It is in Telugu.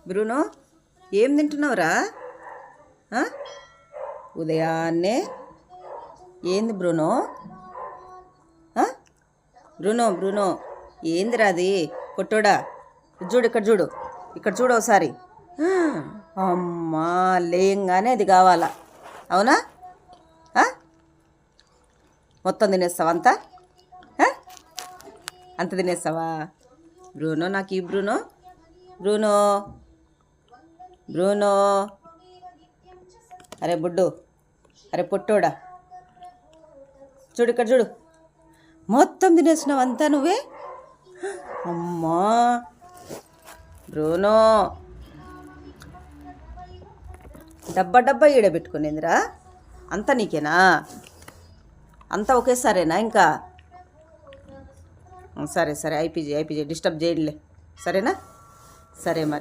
బ్రూనో, ఏం తింటున్నావురా? ఉదయాన్నే ఏంది బ్రూనో? బ్రూనో బ్రూనో ఏందిరా అది? పొట్టోడా, చూడు ఇక్కడ చూడు, ఇక్కడ చూడు ఒకసారి. అమ్మా, లేయంగానే అది కావాలా? అవునా? మొత్తం తినేస్తావా అంతా? అంత తినేస్తావా? బ్రూనో, నాకు ఈ బ్రూనో. బ్రూనో బ్రూనో అరే బుడ్డు, అరే పొట్టోడా, చూడు ఇక్కడ చూడు, మొత్తం తినేసినావు అంతా నువ్వే. అమ్మా బ్రూనో, డబ్బా డబ్బా ఈడబెట్టుకునేందిరా? అంతా నీకేనా? అంతా ఒకేసారేనా? ఇంకా సరే సరే, ఐపీజీ డిస్టర్బ్ చేయండిలే, సరేనా? సరే మరి.